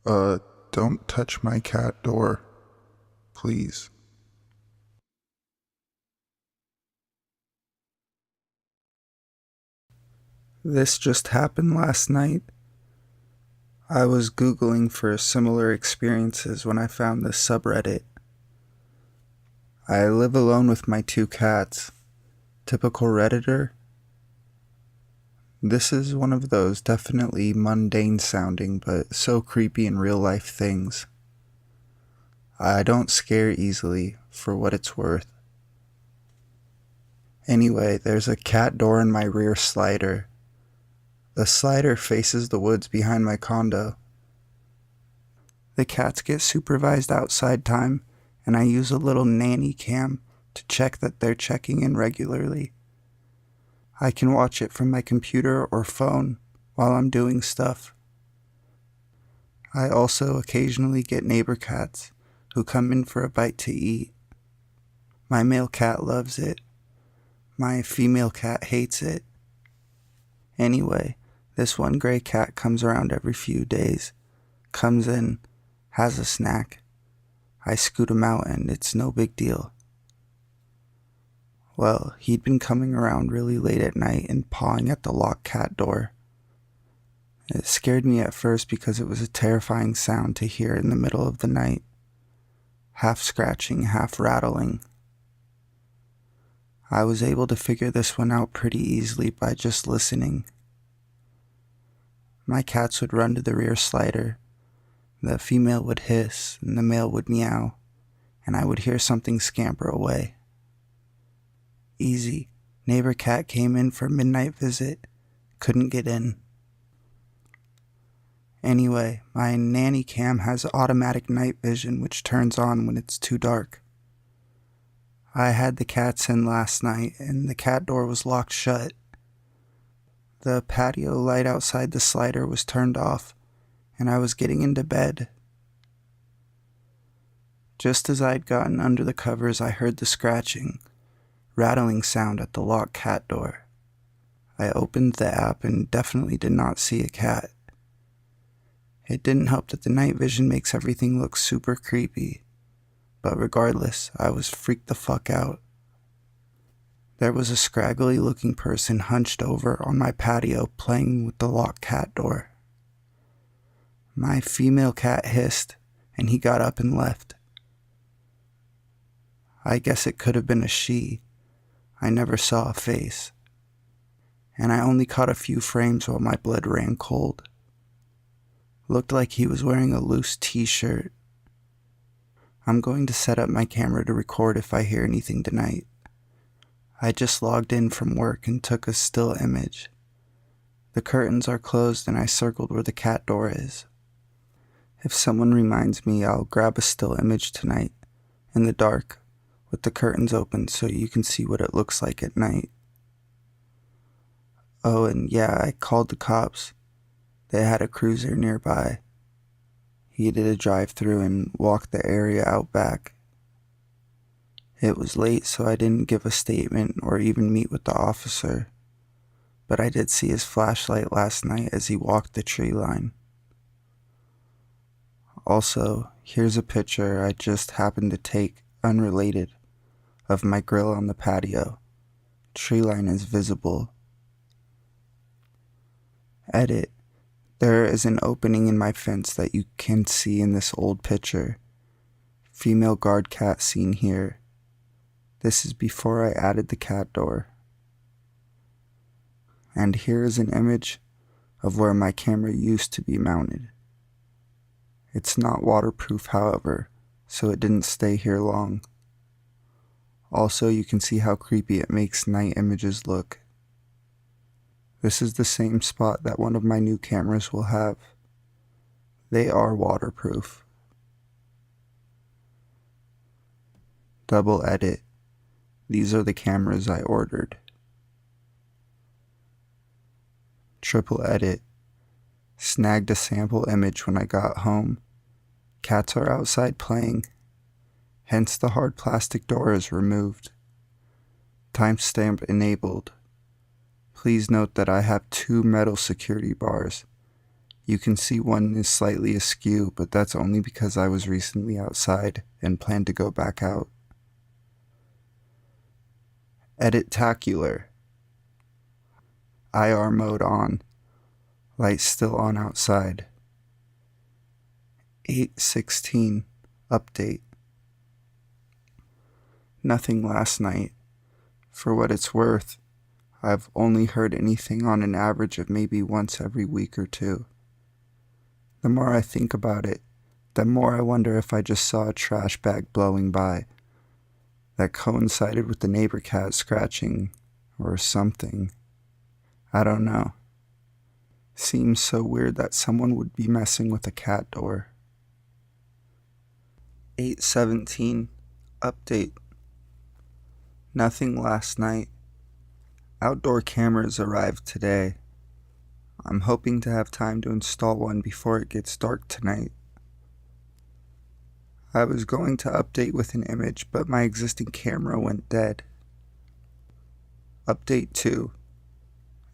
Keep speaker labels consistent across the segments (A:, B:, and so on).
A: Uh, don't touch my cat door, please.
B: This just happened last night. I was Googling for similar experiences when I found this subreddit. I live alone with my two cats. Typical Redditor? This is one of those definitely mundane sounding but so creepy in real life things. I don't scare easily, for what it's worth. Anyway, there's a cat door in my rear slider. The slider faces the woods behind my condo. The cats get supervised outside time, and I use a little nanny cam to check that they're checking in regularly. I can watch it from my computer or phone while I'm doing stuff. I also occasionally get neighbor cats who come in for a bite to eat. My male cat loves it. My female cat hates it. Anyway, this one gray cat comes around every few days, comes in, has a snack. I scoot him out and it's no big deal. Well, he'd been coming around really late at night and pawing at the locked cat door. It scared me at first because it was a terrifying sound to hear in the middle of the night. Half scratching, half rattling. I was able to figure this one out pretty easily by just listening. My cats would run to the rear slider. The female would hiss and the male would meow, and I would hear something scamper away. Easy. Neighbor cat came in for a midnight visit. Couldn't get in. Anyway, my nanny cam has automatic night vision which turns on when it's too dark. I had the cats in last night and the cat door was locked shut. The patio light outside the slider was turned off and I was getting into bed. Just as I'd gotten under the covers, I heard the scratching, rattling sound at the locked cat door. I opened the app and definitely did not see a cat. It didn't help that the night vision makes everything look super creepy, but regardless, I was freaked the fuck out. There was a scraggly looking person hunched over on my patio playing with the locked cat door. My female cat hissed, and he got up and left. I guess it could have been a she. I never saw a face. And I only caught a few frames while my blood ran cold. Looked like he was wearing a loose t-shirt. I'm going to set up my camera to record if I hear anything tonight. I just logged in from work and took a still image. The curtains are closed and I circled where the cat door is. If someone reminds me, I'll grab a still image tonight, in the dark, with the curtains open so you can see what it looks like at night. Oh, and yeah, I called the cops. They had a cruiser nearby. He did a drive-through and walked the area out back. It was late, so I didn't give a statement or even meet with the officer, but I did see his flashlight last night as he walked the tree line. Also, here's a picture I just happened to take, unrelated, of my grill on the patio. Treeline is visible. Edit. There is an opening in my fence that you can see in this old picture. Female guard cat seen here. This is before I added the cat door. And here is an image of where my camera used to be mounted. It's not waterproof, however, so it didn't stay here long. Also, you can see how creepy it makes night images look. This is the same spot that one of my new cameras will have. They are waterproof. Double edit. These are the cameras I ordered. Triple edit. Snagged a sample image when I got home. Cats are outside playing. Hence the hard plastic door is removed. Timestamp enabled. Please note that I have 2 metal security bars. You can see one is slightly askew, but that's only because I was recently outside and plan to go back out. Edit-tacular. IR mode on. Lights still on outside. 8:16. Update. Nothing last night. For what it's worth, I've only heard anything on an average of maybe once every week or two. The more I think about it, the more I wonder if I just saw a trash bag blowing by that coincided with the neighbor cat scratching or something. I don't know. Seems so weird that someone would be messing with a cat door. 8:17. Update. Nothing last night. Outdoor cameras arrived today. I'm hoping to have time to install one before it gets dark tonight. I was going to update with an image, but my existing camera went dead. Update 2.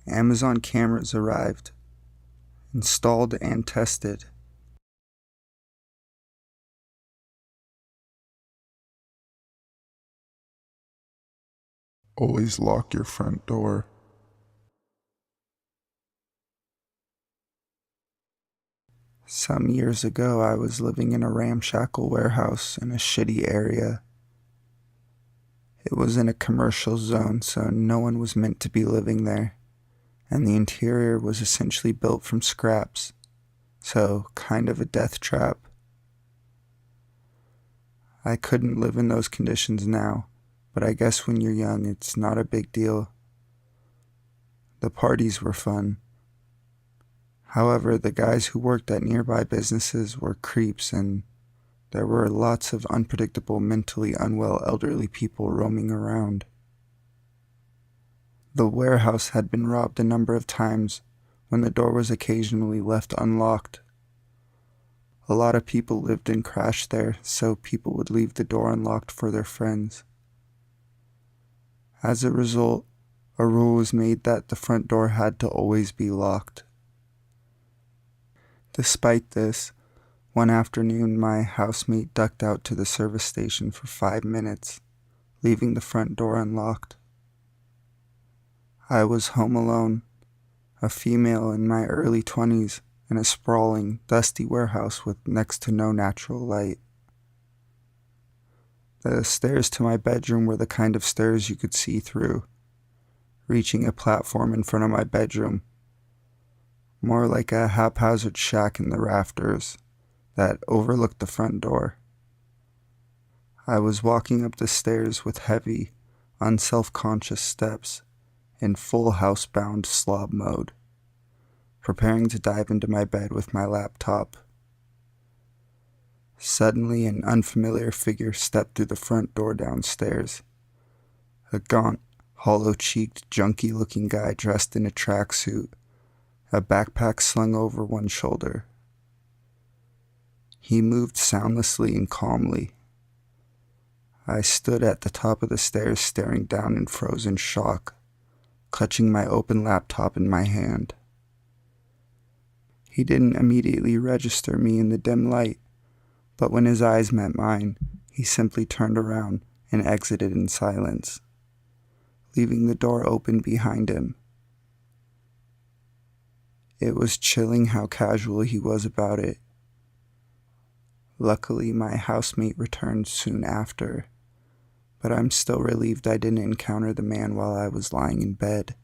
B: Amazon cameras arrived. Installed and tested.
A: Always lock your front door.
B: Some years ago, I was living in a ramshackle warehouse in a shitty area. It was in a commercial zone, so no one was meant to be living there, and the interior was essentially built from scraps, so kind of a death trap. I couldn't live in those conditions now, but I guess when you're young, it's not a big deal. The parties were fun. However, the guys who worked at nearby businesses were creeps, and there were lots of unpredictable, mentally unwell elderly people roaming around. The warehouse had been robbed a number of times when the door was occasionally left unlocked. A lot of people lived and crashed there, so people would leave the door unlocked for their friends. As a result, a rule was made that the front door had to always be locked. Despite this, one afternoon my housemate ducked out to the service station for 5 minutes, leaving the front door unlocked. I was home alone, a female in my early 20s, in a sprawling, dusty warehouse with next to no natural light. The stairs to my bedroom were the kind of stairs you could see through, reaching a platform in front of my bedroom, more like a haphazard shack in the rafters that overlooked the front door. I was walking up the stairs with heavy, unself-conscious steps in full housebound slob mode, preparing to dive into my bed with my laptop. Suddenly, an unfamiliar figure stepped through the front door downstairs. A gaunt, hollow-cheeked, junky-looking guy dressed in a tracksuit, a backpack slung over one shoulder. He moved soundlessly and calmly. I stood at the top of the stairs staring down in frozen shock, clutching my open laptop in my hand. He didn't immediately register me in the dim light, but when his eyes met mine, he simply turned around and exited in silence, leaving the door open behind him. It was chilling how casual he was about it. Luckily, my housemate returned soon after, but I'm still relieved I didn't encounter the man while I was lying in bed.